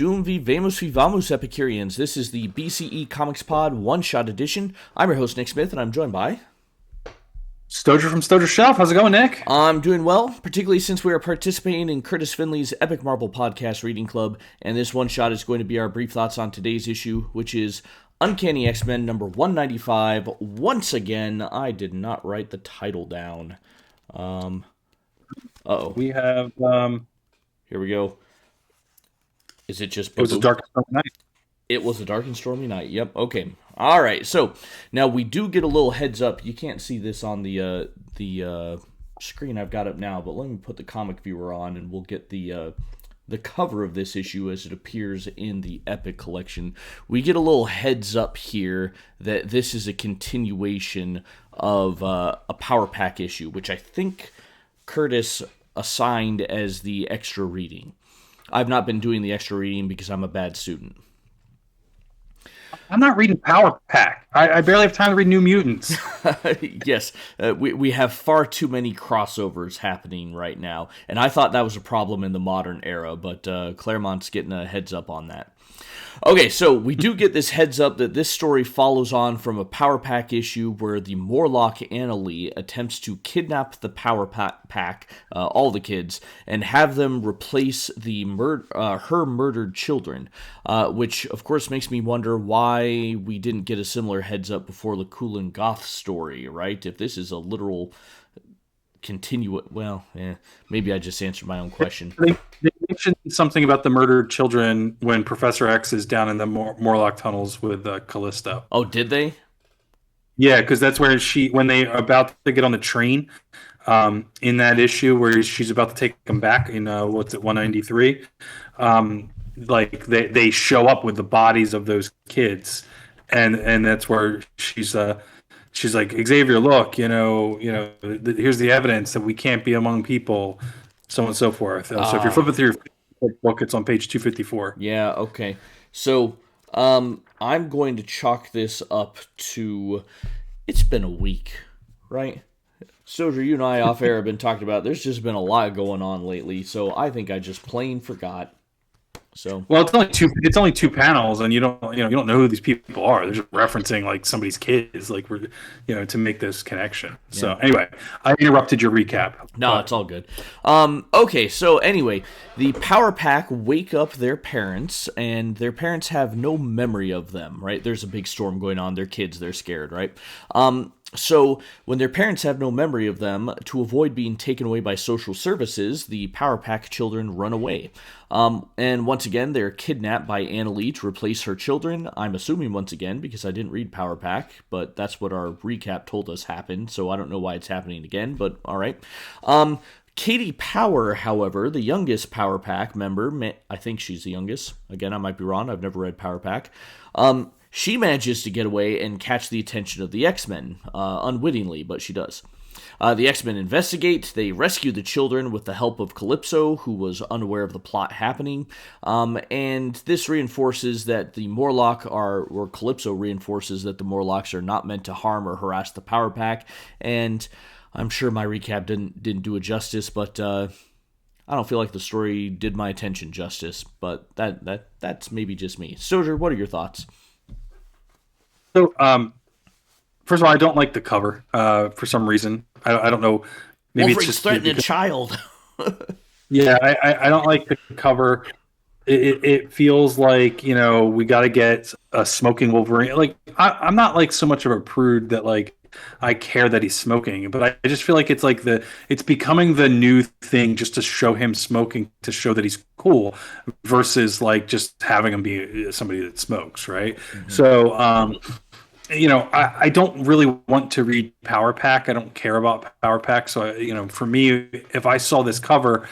Doom Vivamos Vivamos Epicureans. This is the BCE Comics Pod one-shot edition. I'm your host, Nick Smith, and I'm joined by... Stojr from Stojr Shelf. How's it going, Nick? I'm doing well, particularly since we are participating in Kurtis Findlay's Epic Marvel Podcast Reading Club, and this one-shot is going to be our brief thoughts on today's issue, which is Uncanny X-Men number 195. Once again, I did not write the title down. We have... Here we go. Is it just... It was a dark and stormy night. It was a dark and stormy night. Yep. Okay. All right. So now we do get a little heads up. You can't see this on the screen I've got up now, but let me put the comic viewer on, and we'll get the cover of this issue as it appears in the Epic collection. We get a little heads up here that this is a continuation of a Power Pack issue, which I think Kurtis assigned as the extra reading. I've not been doing the extra reading because I'm a bad student. I'm not reading Power Pack. I barely have time to read New Mutants. Yes, we have far too many crossovers happening right now, and I thought that was a problem in the modern era, but Claremont's getting a heads up on that. Okay, so we do get this heads up that this story follows on from a Power Pack issue where the Morlock Annalee attempts to kidnap the Power Pack, all the kids, and have them replace her murdered children, which of course makes me wonder why we didn't get a similar heads up before the Kulin Goth story, right? If this is a literal maybe I just answered my own question. They mentioned something about the murdered children when Professor X is down in the Morlock tunnels with Callisto. Oh, did they? Yeah, because that's where when they are about to get on the train in that issue where she's about to take them back in 193. Like they show up with the bodies of those kids, and that's where she's like, Xavier, look, here's the evidence that we can't be among people, so on and so forth. So if you're flipping through your book, it's on page 254. Yeah, okay. So I'm going to chalk this up to, it's been a week, right? Stojr, you and I off air have been talking about, there's just been a lot going on lately, so I think I just plain forgot. So well, it's only two panels, and you don't know who these people are. They're just referencing like somebody's kids, like to make this connection. Yeah. So anyway, I interrupted your recap. No, it's all good. Okay, so anyway, the Power Pack wake up their parents, and their parents have no memory of them. Right? There's a big storm going on. They're kids. They're scared. Right? So when their parents have no memory of them, to avoid being taken away by social services, the Power Pack children run away. And once again, they're kidnapped by Annalee to replace her children. I'm assuming once again, because I didn't read Power Pack, but that's what our recap told us happened, so I don't know why it's happening again, but alright. Katie Power, however, the youngest Power Pack member, I think she's the youngest. Again, I might be wrong. I've never read Power Pack. She manages to get away and catch the attention of the X-Men, unwittingly, but she does. The X-Men investigate. They rescue the children with the help of Calypso, who was unaware of the plot happening. And this reinforces that the Calypso reinforces that the Morlocks are not meant to harm or harass the Power Pack. And I'm sure my recap didn't do it justice, but I don't feel like the story did my attention justice. But that's maybe just me. Stojr, what are your thoughts? So, first of all, I don't like the cover for some reason. I don't know. Maybe Wolverine's it's just threatening a child. Yeah, I don't like the cover. It feels like we got to get a smoking Wolverine. Like I'm not like so much of a prude that like I care that he's smoking, but I just feel like it's becoming the new thing just to show him smoking to show that he's cool versus like just having him be somebody that smokes, right? Mm-hmm. So I don't really want to read Power Pack. I don't care about Power Pack. So for me, if I saw this cover,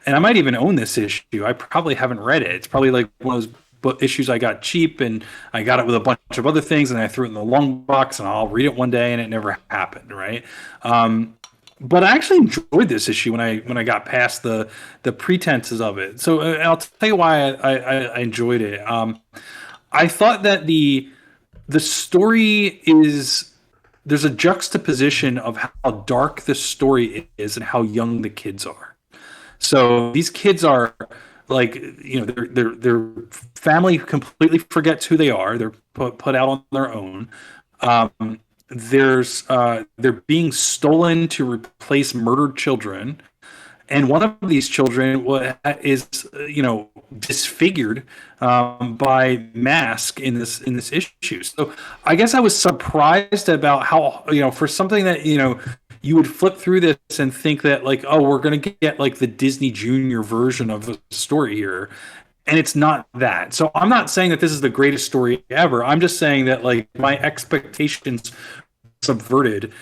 and I might even own this issue, I probably haven't read it. It's probably like one of those issues I got cheap, and I got it with a bunch of other things, and I threw it in the long box, and I'll read it one day, and it never happened, right? But I actually enjoyed this issue when I got past the pretenses of it. So I'll tell you why I enjoyed it. I thought that the story is, there's a juxtaposition of how dark the story is and how young the kids are. So these kids are like their family completely forgets who they are. They're put out on their own. They're being stolen to replace murdered children, and one of these children is disfigured by Mask in this issue. So I guess I was surprised about how, for something that you would flip through this and think that, like, oh, we're going to get like the Disney Junior version of the story here, and it's not that. So I'm not saying that this is the greatest story ever. I'm just saying that, like, my expectations subverted,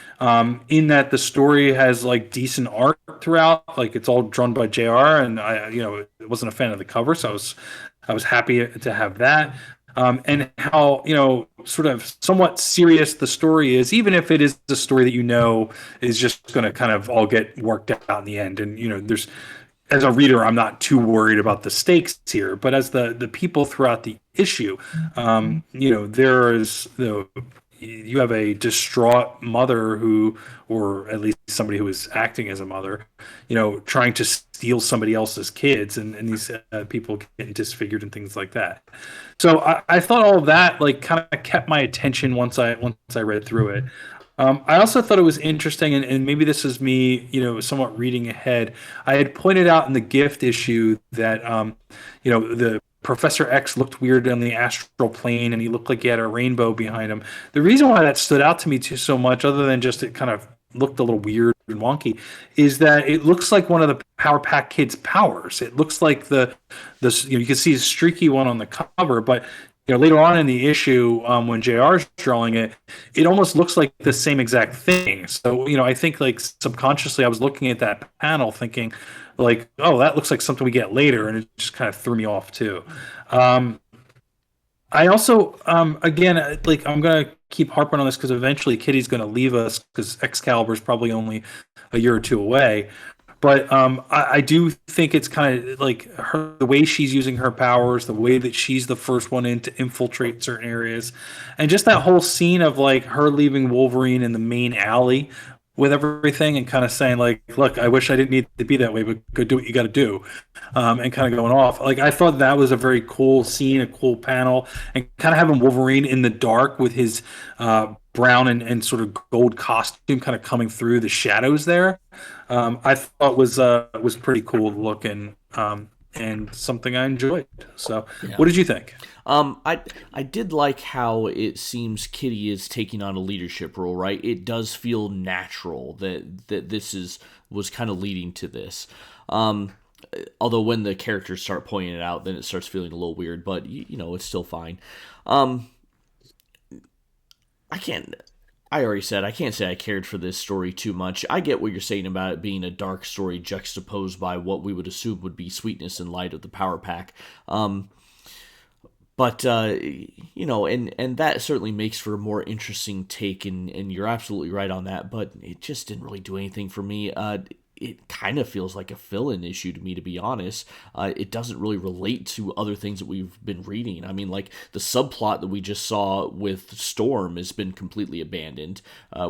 in that the story has like decent art throughout. Like, it's all drawn by JR, and I wasn't a fan of the cover, so I was happy to have that. And how, sort of somewhat serious the story is, even if it is a story that is just going to kind of all get worked out in the end. And there's, as a reader, I'm not too worried about the stakes here, but as the people throughout the issue, there is you have a distraught mother or at least somebody who is acting as a mother, trying to steal somebody else's kids, and these people getting disfigured and things like that. So I thought all of that, like, kind of kept my attention once I read through it. I also thought it was interesting, and maybe this is me, somewhat reading ahead. I had pointed out in the Gift issue that, the Professor X looked weird on the astral plane, and he looked like he had a rainbow behind him. The reason why that stood out to me too so much, other than just it kind of looked a little weird and wonky, is that it looks like one of the Power Pack kids' powers. It looks like the you can see a streaky one on the cover, but later on in the issue, when JR's drawing it, it almost looks like the same exact thing. So, I think, like, subconsciously I was looking at that panel thinking, like, oh, that looks like something we get later, and it just kind of threw me off too. I also, again, like, I'm gonna keep harping on this because eventually Kitty's gonna leave us, because Excalibur is probably only a year or two away. But I do think it's kind of like the way she's using her powers, the way that she's the first one in to infiltrate certain areas, and just that whole scene of, like, her leaving Wolverine in the main alley with everything and kind of saying, like, look, I wish I didn't need to be that way, but go do what you got to do, and kind of going off. Like, I thought that was a very cool scene, a cool panel, and kind of having Wolverine in the dark with his brown and sort of gold costume kind of coming through the shadows there. I thought was pretty cool looking, and something I enjoyed. So, yeah. What did you think? I did like how it seems Kitty is taking on a leadership role, right? It does feel natural that this was kind of leading to this. Although when the characters start pointing it out, then it starts feeling a little weird, but it's still fine. I already said I can't say I cared for this story too much. I get what you're saying about it being a dark story juxtaposed by what we would assume would be sweetness and light of the Power Pack. But and that certainly makes for a more interesting take, and you're absolutely right on that, but it just didn't really do anything for me. It kind of feels like a fill-in issue to me, to be honest. It doesn't really relate to other things that we've been reading. I mean, like, the subplot that we just saw with Storm has been completely abandoned.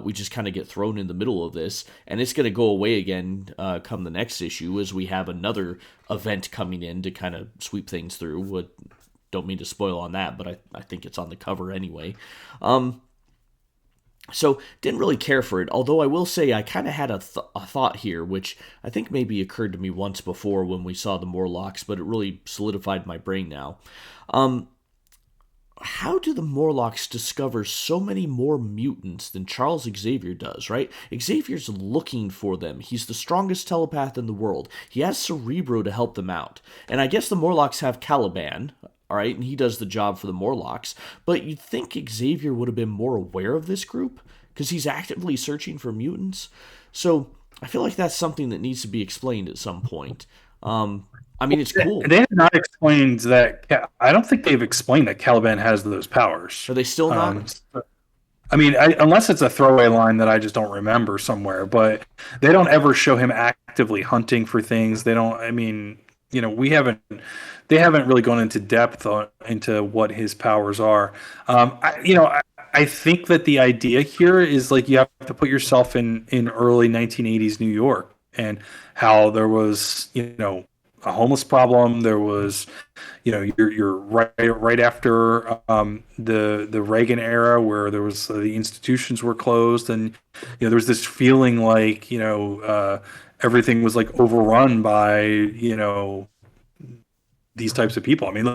We just kind of get thrown in the middle of this, and it's going to go away again come the next issue, as we have another event coming in to kind of sweep things through. Don't mean to spoil on that, but I think it's on the cover anyway. So, didn't really care for it, although I will say I kind of had a thought here, which I think maybe occurred to me once before when we saw the Morlocks, but it really solidified my brain now. How do the Morlocks discover so many more mutants than Charles Xavier does, right? Xavier's looking for them. He's the strongest telepath in the world. He has Cerebro to help them out. And I guess the Morlocks have Caliban, all right, and he does the job for the Morlocks, but you'd think Xavier would have been more aware of this group, because he's actively searching for mutants. So I feel like that's something that needs to be explained at some point. I mean, it's cool. They have not explained that. I don't think they've explained that Caliban has those powers. Are they still not? I mean, unless it's a throwaway line that I just don't remember somewhere, but they don't ever show him actively hunting for things. They don't, I mean, they haven't really gone into depth into what his powers are. I think that the idea here is, like, you have to put yourself in early 1980s New York, and how there was, a homeless problem. There was, you're right after the Reagan era where there was the institutions were closed, and there was this feeling like everything was like overrun by these types of people. I mean,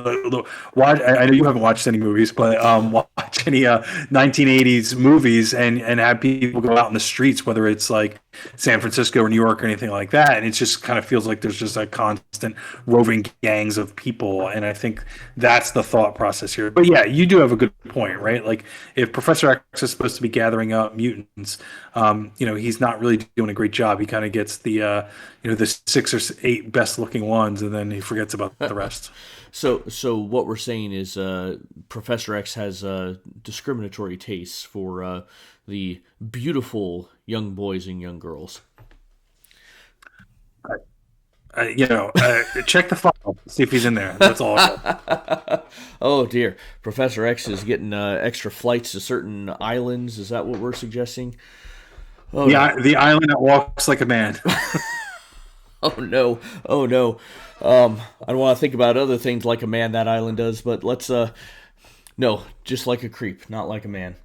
watch. I know you haven't watched any movies, but watch any 1980s movies and have people go out in the streets, whether it's like San Francisco or New York or anything like that, and it just kind of feels like there's just a constant roving gangs of people. And I think that's the thought process here. But yeah, you do have a good point, right? Like if Professor X is supposed to be gathering up mutants, he's not really doing a great job. He kind of gets the 6 or 8 best looking ones, and then he forgets about the rest. So what we're saying is Professor X has discriminatory tastes for the beautiful young boys and young girls. Check the file, see if he's in there. That's all. Oh dear, Professor X is getting extra flights to certain islands. Is that what we're suggesting? Oh, yeah, no. The island that walks like a man. Oh no! Oh no! I don't want to think about other things like a man that island does, but let's no, just like a creep, not like a man.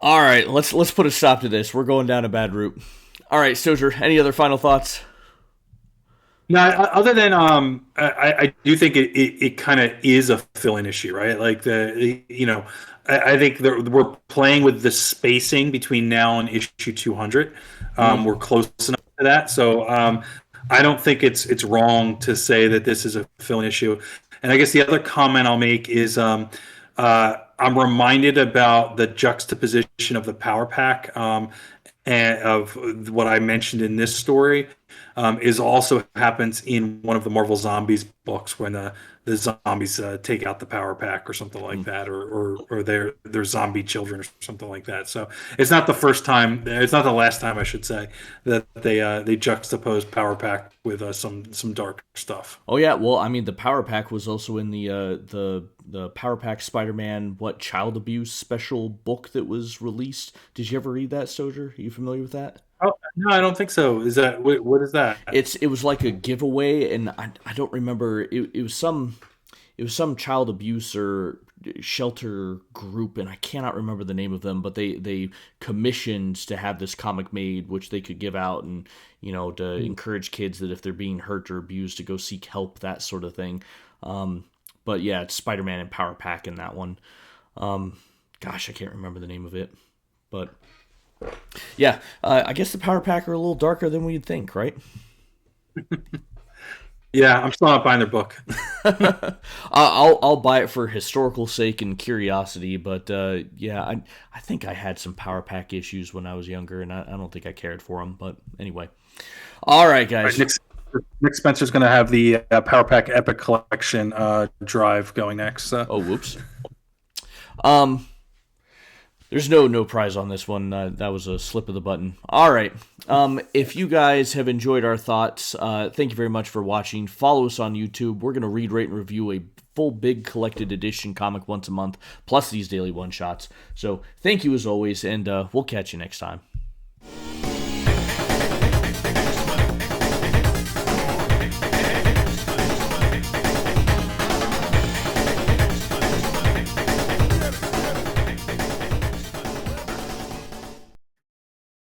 All right, let's put a stop to this. We're going down a bad route. All right, Stojr, any other final thoughts? No, other than I do think it kind of is a fill-in issue, right? Like I think we're playing with the spacing between now and issue 200. We're close enough to that, so I don't think it's wrong to say that this is a fill-in issue. And I guess the other comment I'll make is I'm reminded about the juxtaposition of the Power Pack and of what I mentioned in this story is also happens in one of the Marvel Zombies books when the zombies take out the Power Pack or something like that, or their zombie children or something like that. So it's not the first time, it's not the last time, I should say, that they juxtapose Power Pack with some dark stuff. Oh yeah, well, I mean, the Power Pack was also in the Power Pack Spider-Man child abuse special book that was released. Did you ever read that, Stojr? Are you familiar with that? Oh no, I don't think so. Is that what is that? It was like a giveaway, and I don't remember. It was some child abuse or shelter group, and I cannot remember the name of them. But they commissioned to have this comic made, which they could give out, and to encourage kids that if they're being hurt or abused, to go seek help, that sort of thing. But yeah, it's Spider-Man and Power Pack in that one. Gosh, I can't remember the name of it, but. Yeah, I guess the Power Pack are a little darker than we'd think, right? Yeah, I'm still not buying their book. I'll buy it for historical sake and curiosity, but yeah, I think I had some Power Pack issues when I was younger, and I don't think I cared for them. But anyway, all right, guys. All right, Nick Spencer's going to have the Power Pack Epic Collection drive going next. Oh, whoops. There's no prize on this one. That was a slip of the button. All right. If you guys have enjoyed our thoughts, thank you very much for watching. Follow us on YouTube. We're going to read, rate, and review a full big collected edition comic once a month, plus these daily one-shots. So thank you as always, and we'll catch you next time.